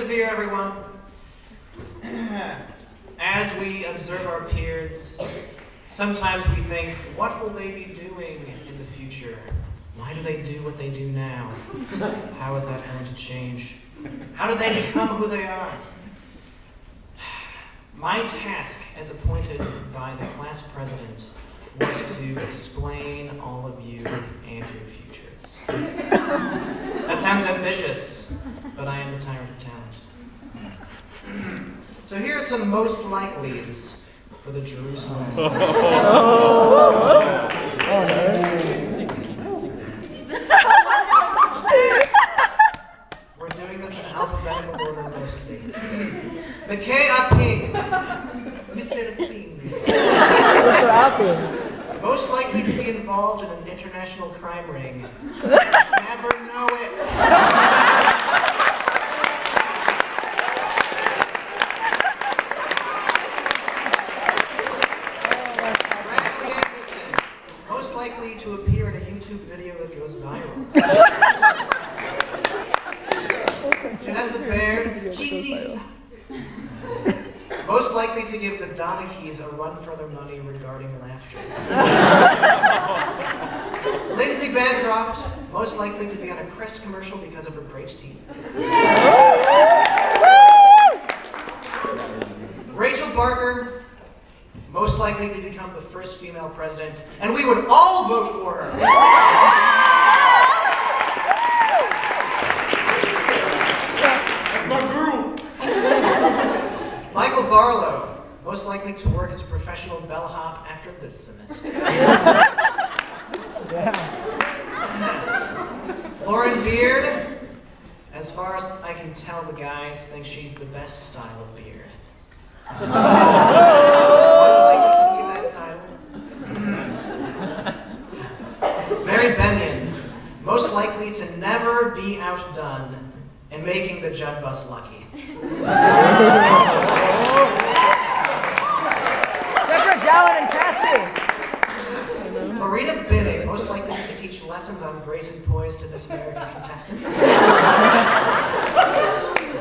to be here, everyone. As we observe our peers, sometimes we think, what will they be doing in the future? Why do they do what they do now? How is that going to change? How did they become who they are? My task, as appointed by the class president, was to explain all of you and your futures. That sounds ambitious, but I am the tyrant of talent. So here are some most likelies for the Jerusalem. We're doing this in alphabetical order mostly. McKay Aping. Mr. Aping. Mr. Aping. Most likely to be involved in an international crime ring. Never know it. Bradley Anderson. Most likely to appear in a YouTube video that goes viral. Janessa Baird. Genius. Most likely to give the Donaghy's a run for their money regarding laughter. Lindsay Bancroft, most likely to be on a Crest commercial because of her great teeth. Rachel Barker, most likely to become the first female president, and we would all vote for her. Michael Barlow, most likely to work as a professional bellhop after this semester. Lauren Beard, as far as I can tell, the guys think she's the best style of beard. Most likely to keep that title. Mary Benyon, most likely to never be outdone and making the Judd bus lucky. Deborah Dallin and Cassie. Marina Binning, most likely to teach lessons on grace and poise to Miss American contestants.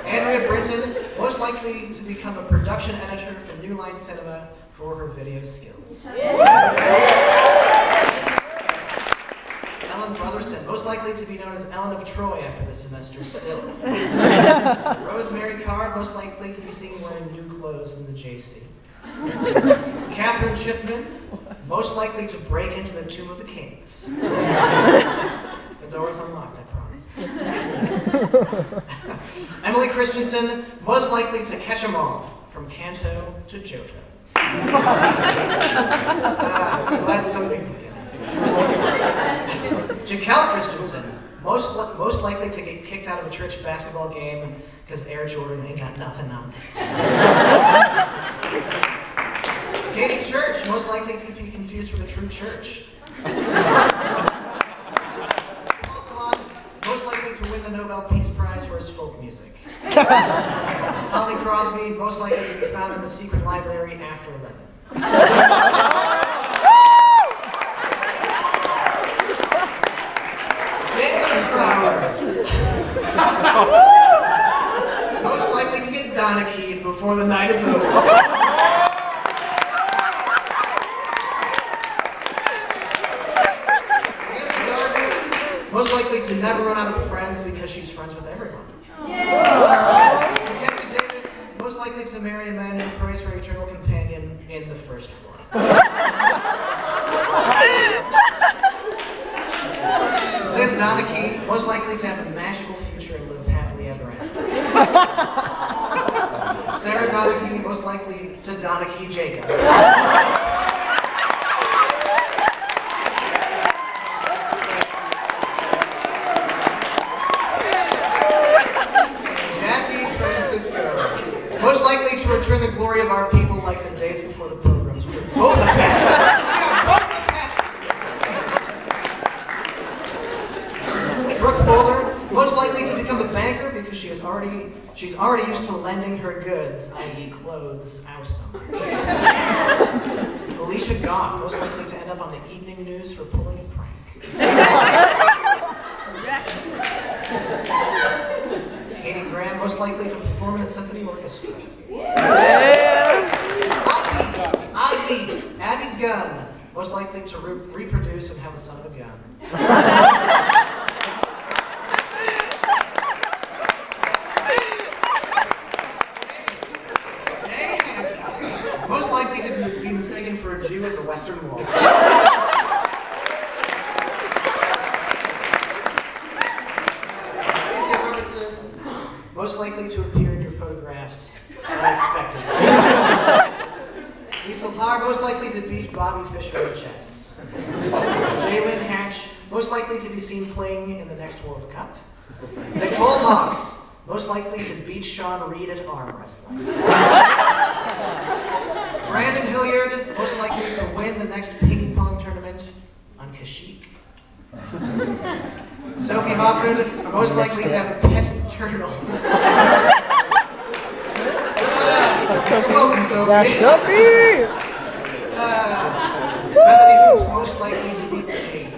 Andrea Britton, most likely to become a production editor for New Line Cinema for her video skills. Ellen Brotherson, most likely to be known as Ellen of Troy after this semester still. Rosemary Card, most likely to be seen wearing new clothes in the JC. Catherine Chipman, most likely to break into the Tomb of the Kings. The door is unlocked, I promise. Emily Christensen, most likely to catch 'em all, from Kanto to Johto. I'm glad somebody can get it. Jaquel Christensen, most likely to get kicked out of a church basketball game because Air Jordan ain't got nothing on this. Katie Church, most likely to be confused for the true church. Paul Klotz, most likely to win the Nobel Peace Prize for his folk music. Holly Crosby, most likely to be found in the secret library after 11. Most likely to get Donaghy'd before the night is over. Most likely to never run out of friends because she's friends with everyone. Mackenzie Davis, most likely to marry a man who prays for eternal companion in the first floor. Liz Donaghy, most likely to have a magical future and live happily ever after. Sarah Donaghy, most likely to Donaghy Jacob. Jackie Francisco, most likely to return the glory of our people like the days before the pilgrims. We're both a patch. Brooke Fuller, most likely to become a banker because she's already used to lending her goods, i.e. clothes, out so much. Alicia Goff, most likely to end up on the evening news for pulling a prank. Katie Graham, most likely to perform in a symphony orchestra. Abby Gunn, most likely to reproduce and have a son of a gun. Jay Hancock, most likely to be mistaken for a Jew at the Western Wall. Most likely to appear in your photographs unexpectedly. Liesl Haar, most likely to beat Bobby Fischer in chess. Jalen Hatch, most likely to be seen playing in the next World Cup. Nicole Hawks, most likely to beat Sean Reed at arm wrestling. Brandon Hilliard, most likely to win the next ping pong tournament on Kashyyyk. Sophie Hoffman, most likely to have a pet turtle. You're welcome, Sophie. That's Sophie! Bethany Hoops, most likely to be Jade.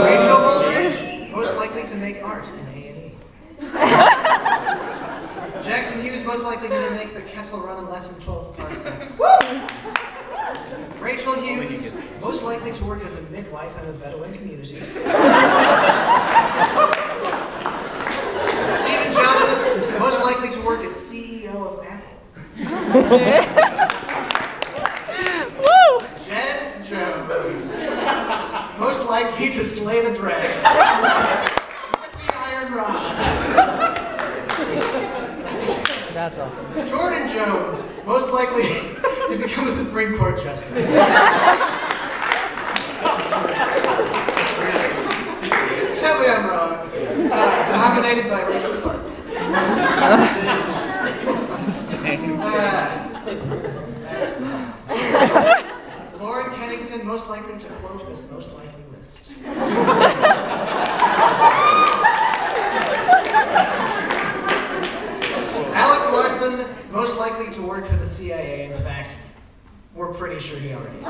Rachel Goldridge, most likely to make art in A&E. Jackson Hughes, most likely to make the Kessel Run in less than 12 parsecs. Rachel Hughes, most likely to work as a midwife in a Bedouin community. Stephen Johnson, most likely to work as CEO of Apple. Jed Jones, most likely to slay the dragon with the iron rod. That's awesome. Jordan Jones, most likely to become a Supreme Court justice. Tell me I'm wrong. Nominated by Rachel Park. Lauren Kennington, most likely to quote this most likely list. Alex Larson, most likely to work for the CIA. In fact, we're pretty sure he already is.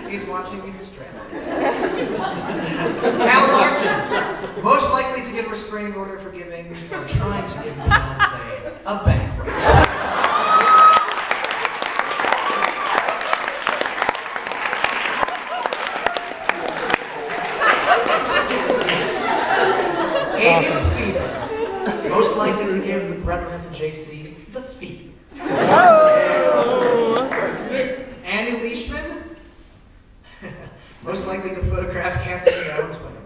He's watching me strap. Cal Larson, most likely to get a restraining order for giving, or trying to give Beyonce, a bank run. Amy Lefevre, most likely to give the brethren at the JC the feet. Andy Leishman, most likely to photograph Cassie Allen's wedding.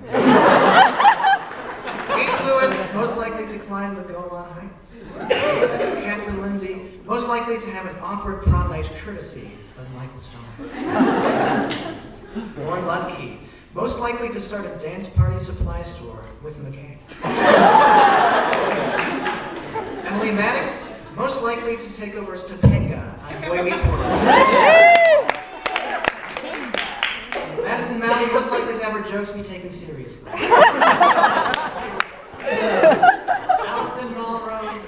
Kate Lewis, most likely to climb the Golan Heights. Catherine Lindsay, most likely to have an awkward prom night courtesy of Michael Stallings. Lauren Lundke, most likely to start a dance party supply store within the gang. Emily Maddox, most likely to take over as Topanga on Boy Meets World. Madison Malley, most likely to have her jokes be taken seriously. Allison Malrose,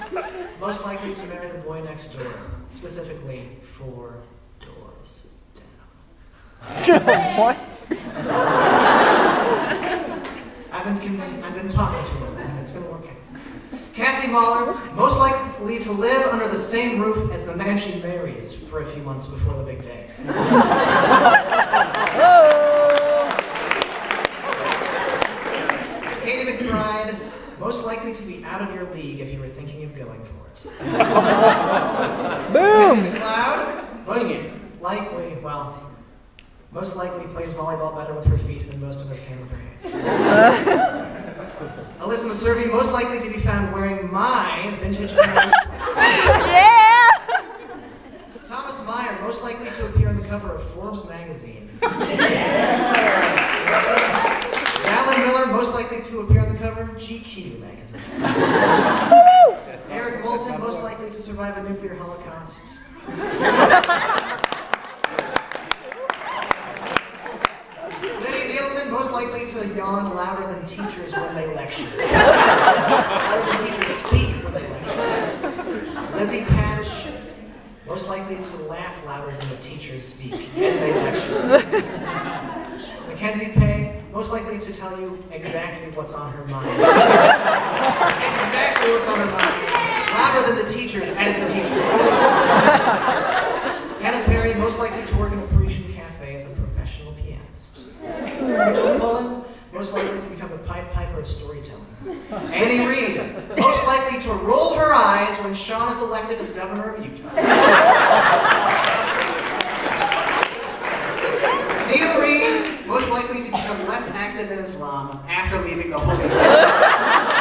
most likely to marry the boy next door, specifically 4 doors down. What? I've been talking to her, and it's gonna work out. Cassie Mahler, most likely to live under the same roof as the man she marries for a few months before the big day. Katie McBride, most likely to be out of your league if you were thinking of going for it. Boom! Lindsay McLeod, most likely plays volleyball better with her feet than most of us can with her hands. Alyssa Maservi, most likely to be found wearing my vintage Yeah! Thomas Meyer, most likely to appear on the cover of Forbes magazine. Alan Miller, most likely to appear on the cover of GQ magazine. Eric Moulton, most likely to survive a nuclear holocaust. Lydia Nielsen, most likely to yawn louder than teachers when they lecture. Louder than teachers speak when they lecture. Lizzie Patch, most likely to laugh louder than the teachers speak as they lecture. Mackenzie Pay, most likely to tell you exactly what's on her mind. Exactly what's on her mind. Louder than the teachers, as the teachers know. Hannah Perry, most likely to work in a Parisian cafe as a professional pianist. Rachel Pullen, most likely to become the Pied Piper of storytelling. Annie Reid, most likely to roll her eyes when Sean is elected as governor of Utah. Neil Reid, most likely to become less active in Islam after leaving the Holy Land.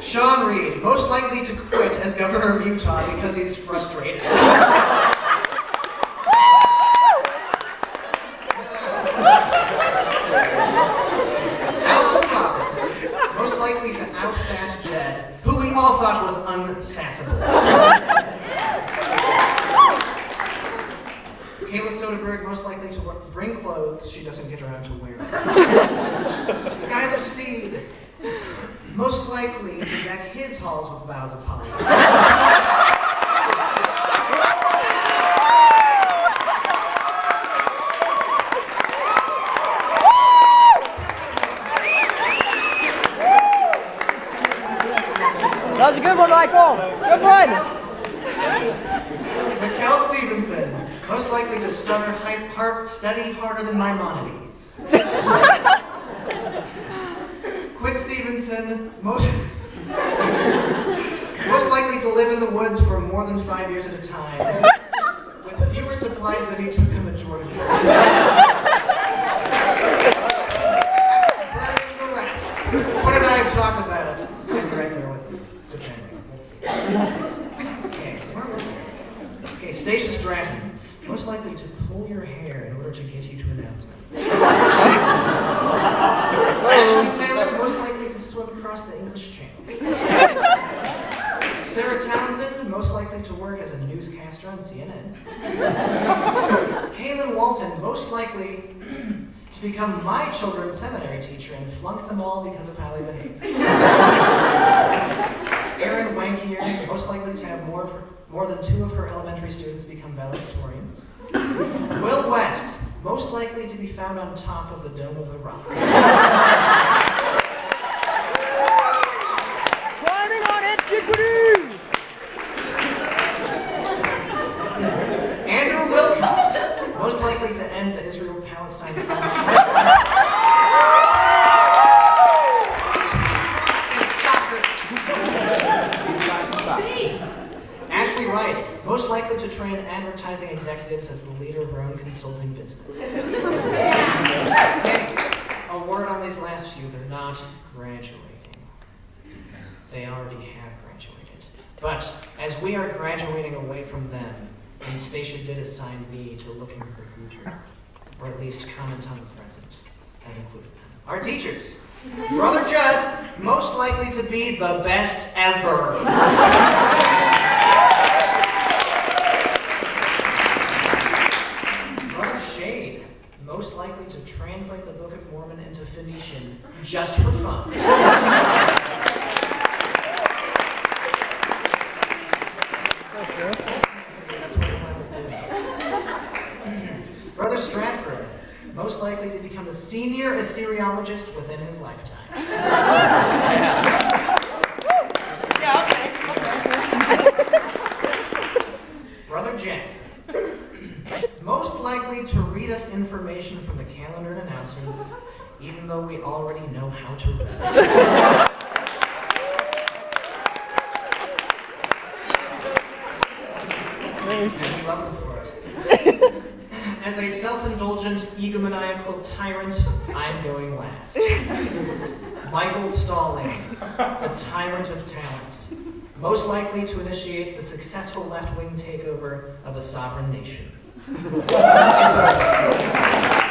Sean Reid, most likely to quit as governor of Utah because he's frustrated. Alton Roberts, most likely to out-sass Jed, who we all thought was unsassable. Kayla Soderberg, most likely to bring clothes she doesn't get around to wearing. Skylar Steed, most likely to deck his halls with boughs of holly. That was a good one, Michael. Good one. Mikkel Stevenson, most likely to study harder than Maimonides. Quinn Stevenson, most likely to live in the woods for more than 5 years at a time, with fewer supplies than he took on the Jordan trip. Burning the rest. Quinn and I have talked about it. I'll be right there with him, depending. We'll see. Okay, where was it? Okay, Stacia Stratton, most likely to pull your hair in order to get you to announcements. Ashley Taylor, most likely to swim across the English Channel. Sarah Townsend, most likely to work as a newscaster on CNN. Kaylin Walton, most likely to become my children's seminary teacher and flunk them all because of how they behave. Erin Wankier, most likely to have more than 2 of her elementary students become valedictorians. Will West, most likely to be found on top of the Dome of the Rock. Climbing on antiquities. Andrew Wilcox, most likely to end the Israel-Palestine conflict. Ashley Wright, most likely to train advertising executives as the leader of her own consulting business. Okay, a word on these last few, they're not graduating. They already have graduated. But as we are graduating away from them, and Stacia did assign me to look into the future, or at least comment on the present, I included them. Our teachers. Brother Judd, most likely to be the best ever. Brother Shade, most likely to translate the Book of Mormon into Phoenician just for fun. So true. That's what I would do. Brother Stratford, most likely to become a senior Assyriologist within his lifetime. Yeah, thanks. Brother Jackson, most likely to read us information from the calendar and announcements, even though we already know how to read. And we love him for it. As a self-indulgent, egomaniacal tyrant, I'm going last. Michael Stallings, the tyrant of talent, most likely to initiate the successful left-wing takeover of a sovereign nation. It's over.